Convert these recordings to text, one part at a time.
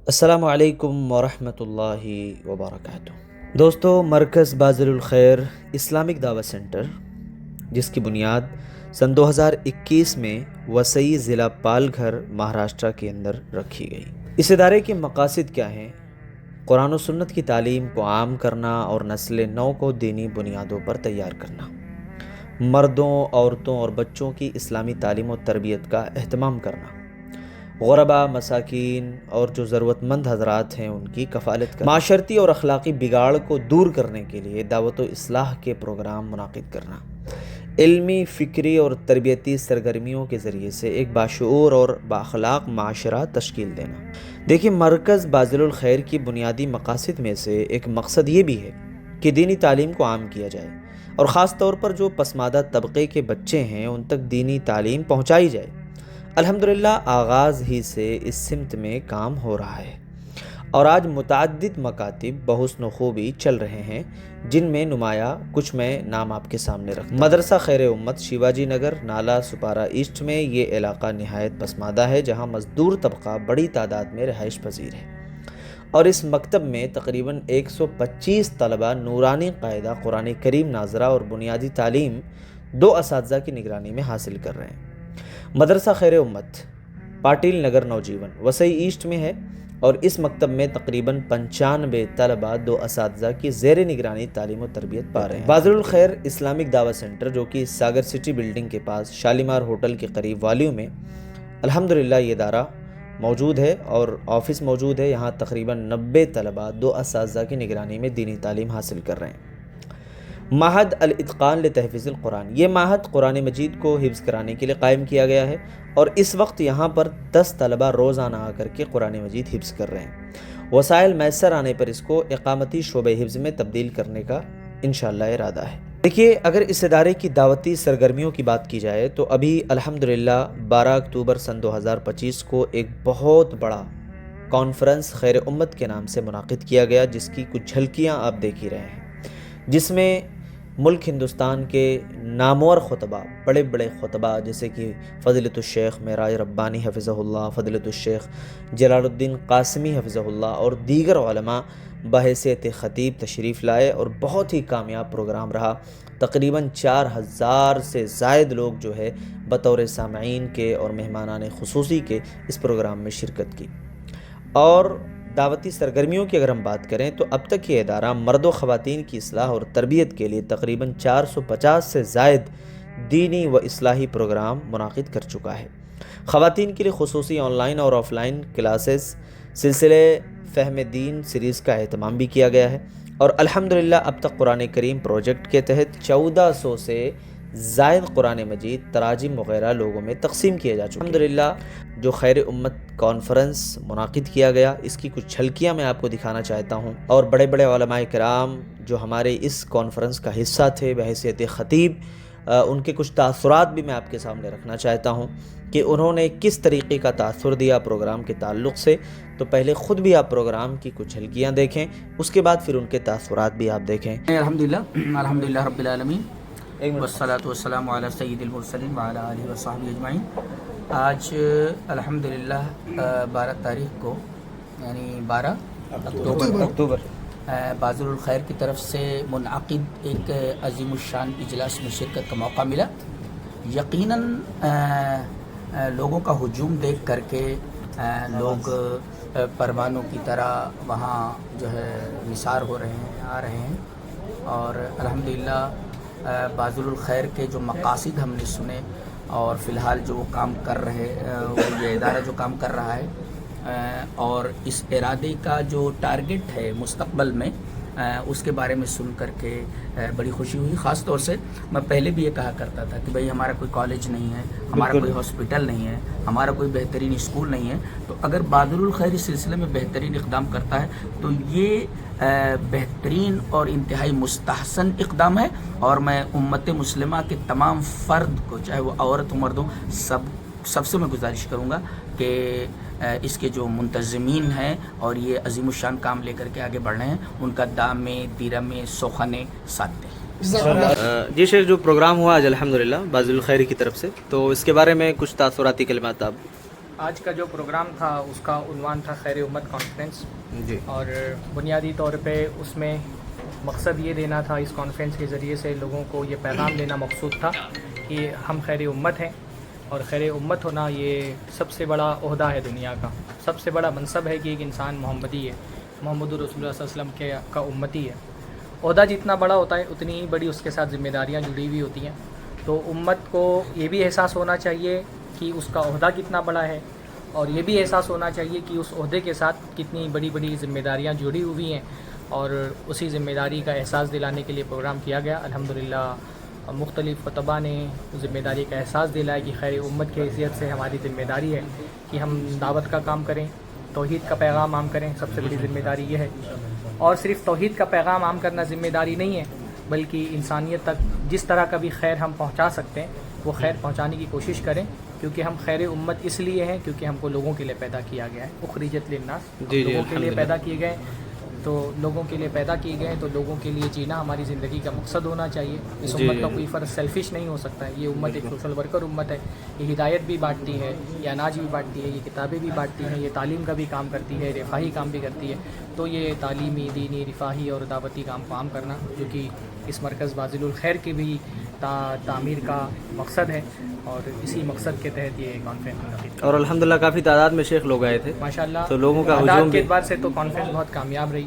السلام علیکم ورحمۃ اللہ وبرکاتہ۔ دوستو، مرکز بازل الخیر اسلامک دعوت سینٹر، جس کی بنیاد سن 2021 میں وسئی ضلع پال گھر مہاراشٹرا کے اندر رکھی گئی۔ اس ادارے کے مقاصد کیا ہیں؟ قرآن و سنت کی تعلیم کو عام کرنا اور نسل نو کو دینی بنیادوں پر تیار کرنا، مردوں، عورتوں اور بچوں کی اسلامی تعلیم و تربیت کا اہتمام کرنا، غربا، مساکین اور جو ضرورت مند حضرات ہیں ان کی کفالت کرنا، معاشرتی اور اخلاقی بگاڑ کو دور کرنے کے لیے دعوت و اصلاح کے پروگرام منعقد کرنا، علمی، فکری اور تربیتی سرگرمیوں کے ذریعے سے ایک باشعور اور بااخلاق معاشرہ تشکیل دینا۔ دیکھیں، مرکز بازل الخیر کی بنیادی مقاصد میں سے ایک مقصد یہ بھی ہے کہ دینی تعلیم کو عام کیا جائے اور خاص طور پر جو پسماندہ طبقے کے بچے ہیں ان تک دینی تعلیم پہنچائی جائے۔ الحمدللہ آغاز ہی سے اس سمت میں کام ہو رہا ہے اور آج متعدد مکاتب بحسن و خوبی چل رہے ہیں، جن میں نمایاں کچھ میں نام آپ کے سامنے رکھتا ہوں۔ مدرسہ خیر امت شیواجی نگر نالا سپارہ ایسٹ میں یہ علاقہ نہایت پسماندہ ہے، جہاں مزدور طبقہ بڑی تعداد میں رہائش پذیر ہے، اور اس مکتب میں تقریباً 125 طلبہ نورانی قاعدہ قرآن کریم ناظرہ اور بنیادی تعلیم 2 اساتذہ کی نگرانی میں حاصل کر رہے ہیں۔ مدرسہ خیر امت پاٹیل نگر نوجیون وسئی ایسٹ میں ہے، اور اس مکتب میں تقریباً 95 طلبہ 2 اساتذہ کی زیر نگرانی تعلیم و تربیت پا رہے ہیں۔ بازل الخیر اسلامک دعوت سینٹر، جو کہ ساگر سٹی بلڈنگ کے پاس شالیمار ہوٹل کے قریب والیو میں الحمدللہ یہ ادارہ موجود ہے اور آفس موجود ہے۔ یہاں تقریباً 90 طلبہ 2 اساتذہ کی نگرانی میں دینی تعلیم حاصل کر رہے ہیں۔ معہد الاتقان لتحفیظ القرآن، یہ معہد قرآن مجید کو حفظ کرانے کے لیے قائم کیا گیا ہے، اور اس وقت یہاں پر 10 طلبہ روزانہ آ کر کے قرآن مجید حفظ کر رہے ہیں۔ وسائل میسر آنے پر اس کو اقامتی شعبہ حفظ میں تبدیل کرنے کا انشاءاللہ ارادہ ہے۔ دیکھیے، اگر اس ادارے کی دعوتی سرگرمیوں کی بات کی جائے تو ابھی الحمدللہ 12 اکتوبر سن 2025 کو ایک بہت بڑا کانفرنس خیر امت کے نام سے منعقد کیا گیا، جس کی کچھ جھلکیاں آپ دیکھ ہی رہے ہیں، جس میں ملک ہندوستان کے نامور خطبہ، بڑے بڑے خطبہ جیسے کہ فضیلت الشیخ معراج ربانی حفظہ اللہ، فضیلت الشیخ جلال الدین قاسمی حفظہ اللہ اور دیگر علماء بحیثیت خطیب تشریف لائے، اور بہت ہی کامیاب پروگرام رہا۔ تقریباً 4000 سے زائد لوگ جو ہے بطور سامعین کے اور مہمانان خصوصی کے اس پروگرام میں شرکت کی۔ اور دعوتی سرگرمیوں کی اگر ہم بات کریں تو اب تک یہ ادارہ مرد و خواتین کی اصلاح اور تربیت کے لیے تقریباً 450 سے زائد دینی و اصلاحی پروگرام منعقد کر چکا ہے۔ خواتین کے لیے خصوصی آن لائن اور آف لائن کلاسز، سلسلے فہم دین سیریز کا اہتمام بھی کیا گیا ہے، اور الحمدللہ اب تک قرآن کریم پروجیکٹ کے تحت 1400 سے زائد قرآن مجید تراجم وغیرہ لوگوں میں تقسیم کیے جا چکے ہیں۔ الحمدللہ جو خیر امت کانفرنس منعقد کیا گیا، اس کی کچھ جھلکیاں میں آپ کو دکھانا چاہتا ہوں، اور بڑے بڑے علماء کرام جو ہمارے اس کانفرنس کا حصہ تھے بحیثیت خطیب، ان کے کچھ تاثرات بھی میں آپ کے سامنے رکھنا چاہتا ہوں کہ انہوں نے کس طریقے کا تاثر دیا پروگرام کے تعلق سے۔ تو پہلے خود بھی آپ پروگرام کی کچھ جھلکیاں دیکھیں، اس کے بعد پھر ان کے تاثرات بھی آپ دیکھیں۔ الحمدللہ رب العالمین والصلاة والسلام علی سید المرسلین وعلی آلہ وصحبہ اجمعین۔ آج الحمدللہ 12 تاریخ کو یعنی 12 اکتوبر بازل الخیر کی طرف سے منعقد ایک عظیم الشان اجلاس میں شرکت کا موقع ملا۔ یقیناً لوگوں کا ہجوم دیکھ کر کے لوگ پروانوں کی طرح وہاں جو ہے نثار ہو رہے ہیں، آ رہے ہیں، اور الحمدللہ بازل الخیر کے جو مقاصد ہم نے سنے، اور فی الحال جو وہ کام کر رہے، یہ ادارہ جو کام کر رہا ہے، اور اس ارادے کا جو ٹارگٹ ہے مستقبل میں، اس کے بارے میں سن کر کے بڑی خوشی ہوئی۔ خاص طور سے میں پہلے بھی یہ کہا کرتا تھا کہ بھئی ہمارا کوئی کالج نہیں ہے، ہمارا کوئی ہاسپٹل نہیں ہے، ہمارا کوئی بہترین اسکول نہیں ہے، تو اگر بازل الخیر اس سلسلے میں بہترین اقدام کرتا ہے تو یہ بہترین اور انتہائی مستحسن اقدام ہے، اور میں امت مسلمہ کے تمام فرد کو، چاہے وہ عورت ہو مرد ہو، سب سے میں گزارش کروں گا کہ اس کے جو منتظمین ہیں اور یہ عظیم الشان کام لے کر کے آگے بڑھ رہے ہیں، ان کا دامے دیرمے سوخنے ساتھ دیں۔ جی شیخ، جو پروگرام ہوا آج الحمدللہ بازل الخیر کی طرف سے، تو اس کے بارے میں کچھ تاثراتی کلمات آپ۔ آج کا جو پروگرام تھا اس کا عنوان تھا خیر امت کانفرنس جی اور بنیادی طور پہ اس میں مقصد یہ دینا تھا، اس کانفرنس کے ذریعے سے لوگوں کو یہ پیغام دینا مقصود تھا کہ ہم خیر امت ہیں، اور خیر امت ہونا یہ سب سے بڑا عہدہ ہے دنیا کا، سب سے بڑا منصب ہے کہ ایک انسان محمدی ہے، محمد رسول اللہ صلی اللہ علیہ وسلم کا امتی ہے۔ عہدہ جتنا بڑا ہوتا ہے اتنی ہی بڑی اس کے ساتھ ذمہ داریاں جڑی ہوئی ہوتی ہیں، تو امت کو یہ بھی احساس ہونا چاہیے کہ اس کا عہدہ کتنا بڑا ہے، اور یہ بھی احساس ہونا چاہیے کہ اس عہدے کے ساتھ کتنی بڑی بڑی ذمہ داریاں جڑی ہوئی ہیں، اور اسی ذمہ داری کا احساس دلانے کے لیے پروگرام کیا گیا۔ الحمدللہ مختلف خطبہ نے ذمہ داری کا احساس دلایا کہ خیر امت کی حیثیت سے ہماری ذمہ داری ہے کہ ہم دعوت کا کام کریں، توحید کا پیغام عام کریں، سب سے بڑی ذمہ داری یہ ہے۔ اور صرف توحید کا پیغام عام کرنا ذمہ داری نہیں ہے، بلکہ انسانیت تک جس طرح کا بھی خیر ہم پہنچا سکتے ہیں وہ خیر پہنچانے کی کوشش کریں، کیونکہ ہم خیر امت اس لیے ہیں کیونکہ ہم کو لوگوں کے لیے پیدا کیا گیا ہے، اخرجت للناس، لوگوں کے لیے پیدا کیے گئے، تو لوگوں کے لیے پیدا کیے گئے تو لوگوں کے لیے جینا ہماری زندگی کا مقصد ہونا چاہیے۔ اس امت کا کوئی فرض سیلفش نہیں ہو سکتا ہے، یہ امت ایک سوشل ورکر امت ہے، یہ ہدایت بھی بانٹتی ہے، یہ اناج بھی بانٹتی ہے، یہ کتابیں بھی بانٹتی ہیں، یہ تعلیم کا بھی کام کرتی ہے، رفاہی کام بھی کرتی ہے، تو یہ تعلیمی، دینی، رفاہی اور دعوتی کام کو عام کرنا جو کہ اس مرکز باذل الخیر کی بھی تعمیر کا مقصد ہے، اور اسی مقصد کے تحت یہ کانفرنس منعقد اور الحمدللہ کافی تعداد میں شیخ لوگ آئے تھے ماشاءاللہ۔ تو لوگوں کا تعداد ہجوم کے بھی اعتبار سے تو کانفرنس بہت کامیاب رہی،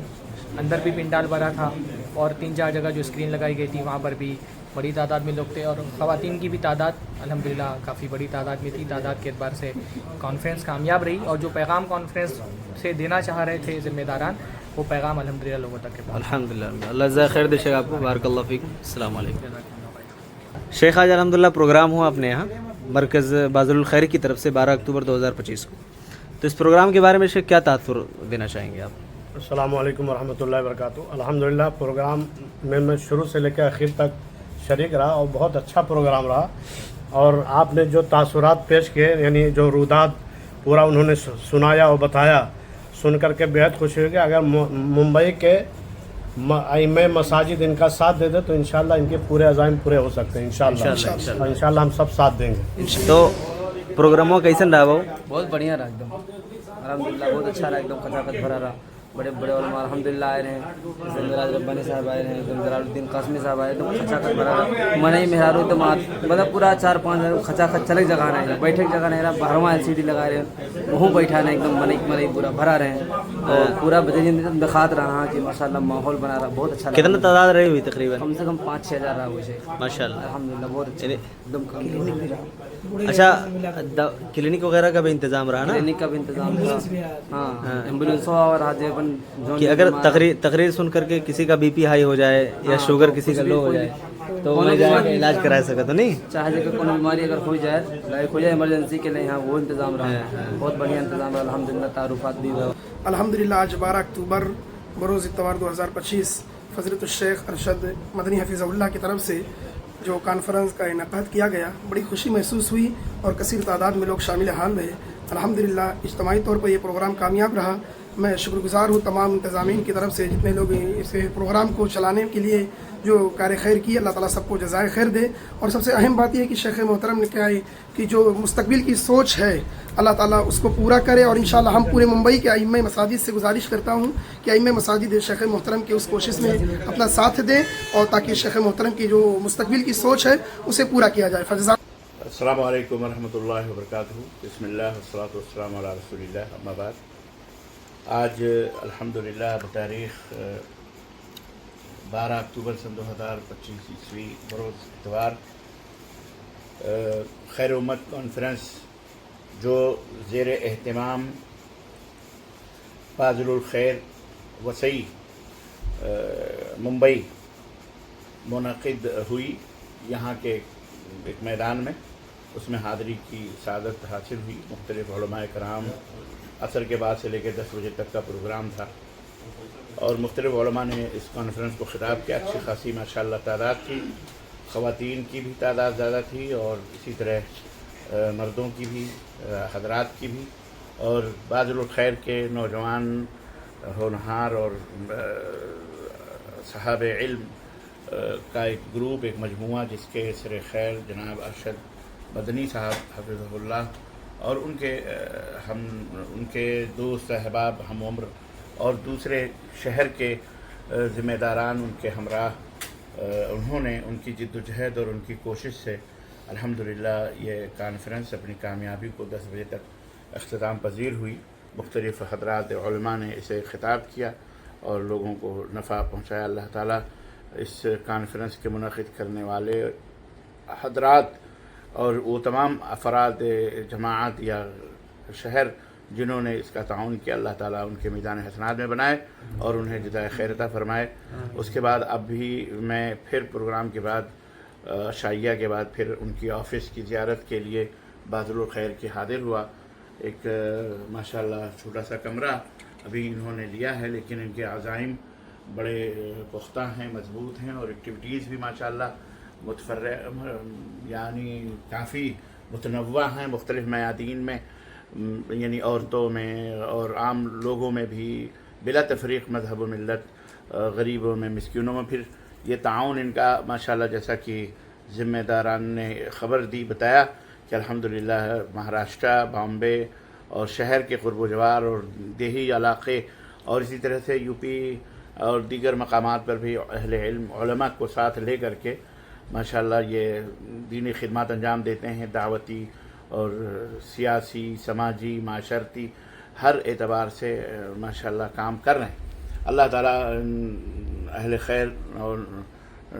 اندر بھی پنڈال بھرا تھا، اور 3-4 جگہ جو اسکرین لگائی گئی تھی وہاں پر بھی بڑی تعداد میں لوگ تھے، اور خواتین کی بھی تعداد الحمدللہ کافی بڑی تعداد میں تھی۔ تعداد کے اعتبار سے کانفرنس کامیاب رہی، اور جو پیغام کانفرنس سے دینا چاہ رہے تھے ذمہ داران، وہ پیغام الحمدللہ لوگوں تک کے پہنچا۔ الحمدللہ اللہ جزائے خیر دے شیخ آپ کو، بارک اللہ فیک، السلام علیکم۔ شیخ آج الحمدللہ پروگرام ہوا اپنے یہاں مرکز باذل الخیر کی طرف سے 12 اکتوبر 2025 کو، تو اس پروگرام کے بارے میں شیخ کیا تاثر دینا چاہیں گے آپ؟ السلام علیکم ورحمۃ اللہ وبرکاتہ۔ الحمدللہ پروگرام میں شروع سے لے کے آخر تک شریک رہا، اور بہت اچھا پروگرام رہا، اور آپ نے جو تاثرات پیش کیے، یعنی جو روداد پورا انہوں نے سنایا اور بتایا، سن کر کے بہت خوشی ہوئی کہ اگر ممبئی کے ائمہ مساجد ان کا ساتھ دے دے تو انشاءاللہ ان کے پورے عزائم پورے ہو سکتے ہیں، انشاءاللہ ہم سب ساتھ دیں گے۔ تو پروگراموں کیسن رہا وہ؟ بہت بڑھیا رہا ایک دم، الحمدللہ بہت اچھا رہا، ایک دم کھچاکھچ بھرا رہا، بڑے بڑے علماء الحمدللہ آئے رہے ہیں، زندراج ربانی صاحب آئے رہے ہیں، جلال الدین قاسمی صاحب آئے، ایک دم کھچاکھچ بھرا رہا، منئی مہرارو ایک دم مطلب پورا 4-5 کھچاکھچ چلے جگہ رہے ہیں، بیٹھے جگہ نہیں رہا، 12واں LCD لگا رہے ہیں، وہوں بیٹھا رہے ہیں، ایک دم منئی پورا بھرا رہے ہیں، اور پورا دکھات رہا کہ ماشاءاللہ ماحول بنا رہا، بہت اچھا لگا۔ کتنا تعداد رہی ہوئی تقریباً؟ کم سے کم 5-6 ہزار رہا وہ شیخ، ماشاءاللہ الحمدللہ بہت اچھا، ایک دم کلینک بھی رہا، اچھا کلینک وغیرہ کا بھی انتظام رہا نا؟ کلینک کا بھی انتظام تھا، ہاں ایمبولینسوں اور حاجبن کہ اگر تقریر سن کر کے کسی کا بی پی ہائی ہو جائے یا شوگر کسی کا لو ہو جائے تو وہ جا کے علاج کرا سکے تو نہیں؟ چاہے کہ کوئی بیماری اگر ہو جائے، لائک ہو جائے ایمرجنسی کے لیے، یہاں وہ انتظام رہا، بہت بڑھیا انتظام رہا الحمدللہ، تعارفات بھی ہوا۔ الحمدللہ آج 12 اکتوبر بروز اتوار 2025 فضیلت الشیخ ارشد مدنی حفیظ اللہ کی طرف سے جو کانفرنس کا انعقاد کیا گیا، بڑی خوشی محسوس ہوئی اور کثیر تعداد میں لوگ شامل حال رہے۔ الحمدللہ اجتماعی طور پر یہ پروگرام کامیاب رہا۔ میں شکر گزار ہوں تمام انتظامین کی طرف سے، جتنے لوگ اس پروگرام کو چلانے کے لیے جو کار خیر کی، اللہ تعالیٰ سب کو جزائے خیر دے۔ اور سب سے اہم بات یہ ہے کہ شیخ محترم نے کہا ہے کہ جو مستقبل کی سوچ ہے اللہ تعالیٰ اس کو پورا کرے، اور انشاءاللہ ہم پورے ممبئی کے ائمہ مساجد سے گزارش کرتا ہوں کہ ائمہ مساجد شیخ محترم کی اس کوشش میں اپنا ساتھ دیں، اور تاکہ شیخ محترم کی جو مستقبل کی سوچ ہے اسے پورا کیا جائے۔ السلام علیکم ورحمۃ اللہ وبرکاتہ، بسم اللہ والصلاۃ والسلام علی رسول اللہ، اما بعد۔ آج الحمدللہ بتاریخ 12 اکتوبر سن 2025 عیسوی بروز اتوار خیر امت کانفرنس جو زیر اہتمام باذل الخیر وسئی ممبئی منعقد ہوئی، یہاں کے ایک میدان میں، اس میں حاضری کی سعادت حاصل ہوئی۔ مختلف علماء کرام، عصر کے بعد سے لے کے 10 بجے تک کا پروگرام تھا، اور مختلف علماء نے اس کانفرنس کو خطاب کیا۔ اچھی خاصی ماشاءاللہ تعداد تھی، خواتین کی بھی تعداد زیادہ تھی، اور اسی طرح مردوں کی بھی، حضرات کی بھی، اور باذل الخیر کے نوجوان ہونہار اور صحاب علم کا ایک گروپ، ایک مجموعہ، جس کے سر خیر جناب ارشد مدنی صاحب حفظہ اللہ اور ان کے دوست احباب ہم عمر اور دوسرے شہر کے ذمہ داران ان کے ہمراہ انہوں نے ان کی جد و جہد اور ان کی کوشش سے الحمدللہ یہ کانفرنس اپنی کامیابی کو 10 بجے تک اختتام پذیر ہوئی. مختلف حضرات علماء نے اسے خطاب کیا اور لوگوں کو نفع پہنچایا. اللہ تعالیٰ اس کانفرنس کے منعقد کرنے والے حضرات اور وہ تمام افراد جماعت یا شہر جنہوں نے اس کا تعاون کیا، اللہ تعالیٰ ان کے میدان حسنات میں بنائے اور انہیں جزائے خیر عطا فرمائے. اس کے بعد اب بھی میں پھر پروگرام کے بعد عشائیہ کے بعد پھر ان کی آفس کی زیارت کے لیے بازل الخیر کی حاضر ہوا. ایک ماشاءاللہ چھوٹا سا کمرہ ابھی انہوں نے لیا ہے، لیکن ان کے عزائم بڑے پختہ ہیں، مضبوط ہیں، اور ایکٹیویٹیز بھی ماشاءاللہ یعنی کافی متنوع ہیں مختلف میادین میں، یعنی عورتوں میں اور عام لوگوں میں بھی بلا تفریق، مذہب و ملت، غریبوں میں، مسکینوں میں. پھر یہ تعاون ان کا ماشاءاللہ جیسا کہ ذمہ داران نے خبر دی، بتایا کہ الحمدللہ مہاراشٹرا، بامبے اور شہر کے قرب و جوار اور دیہی علاقے اور اسی طرح سے یو پی اور دیگر مقامات پر بھی اہل علم علماء کو ساتھ لے کر کے ماشاءاللہ یہ دینی خدمات انجام دیتے ہیں. دعوتی اور سیاسی، سماجی، معاشرتی ہر اعتبار سے ماشاءاللہ کام کر رہے ہیں. اللہ تعالیٰ اہل خیر اور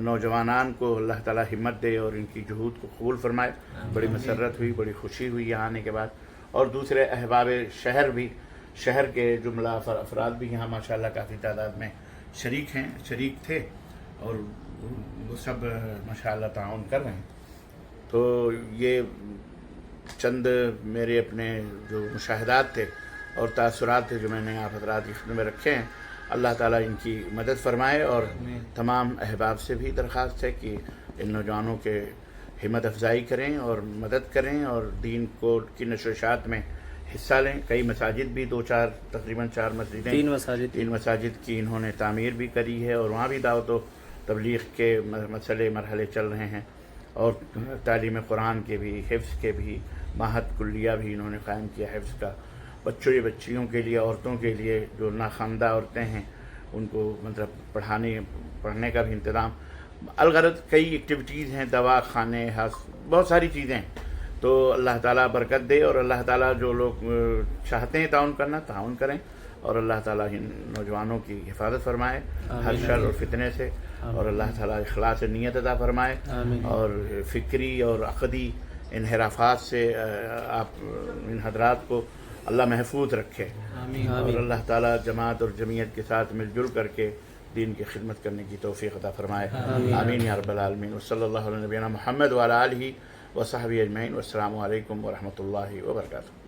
نوجوانان کو اللہ تعالیٰ ہمت دے اور ان کی جہود کو قبول فرمائے. بڑی مسرت ہوئی، بڑی خوشی ہوئی یہاں آنے کے بعد. اور دوسرے احباب شہر کے جملہ افراد بھی یہاں ماشاءاللہ کافی تعداد میں شریک تھے اور وہ سب ماشاءاللہ تعاون کر رہے ہیں. تو یہ چند میرے اپنے جو مشاہدات تھے اور تاثرات تھے جو میں نے آپ حضرات کی خدمت میں رکھے ہیں. اللہ تعالیٰ ان کی مدد فرمائے اور تمام احباب سے بھی درخواست ہے کہ ان نوجوانوں کے ہمت افزائی کریں اور مدد کریں اور دین کی نشر و اشاعت میں حصہ لیں. کئی مساجد بھی تقریباً 4 مسجدیں، 3 مساجد کی انہوں نے تعمیر بھی کری ہے اور وہاں بھی دعوت و تبلیغ کے مرحلے چل رہے ہیں. اور تعلیم قرآن کے بھی، حفظ کے بھی معہد کلیہ بھی انہوں نے قائم کیا حفظ کا. بچیوں کے لیے، عورتوں کے لیے جو ناخواندہ عورتیں ہیں ان کو مطلب پڑھنے کا بھی انتظام. الغرض کئی ایکٹیویٹیز ہیں، دوا خانے، بہت ساری چیزیں ہیں. تو اللہ تعالیٰ برکت دے اور اللہ تعالیٰ جو لوگ چاہتے ہیں تعاون کرنا تعاون کریں اور اللہ تعالیٰ ان نوجوانوں کی حفاظت فرمائے ہر شر اور فتنے سے. اور اللہ تعالیٰ اخلاص نیت عطا فرمائے اور فکری اور عقدی انحرافات سے آپ ان حضرات کو اللہ محفوظ رکھے اور اللہ تعالیٰ جماعت اور جمعیت کے ساتھ مل جل کر کے دین کی خدمت کرنے کی توفیق عطا فرمائے. آمین یا رب العالمین. وصلی اللہ علیہ نبینا محمد وعلی آلہ وصحبہ اجمعین. والسلام علیکم ورحمۃ اللہ وبرکاتہ.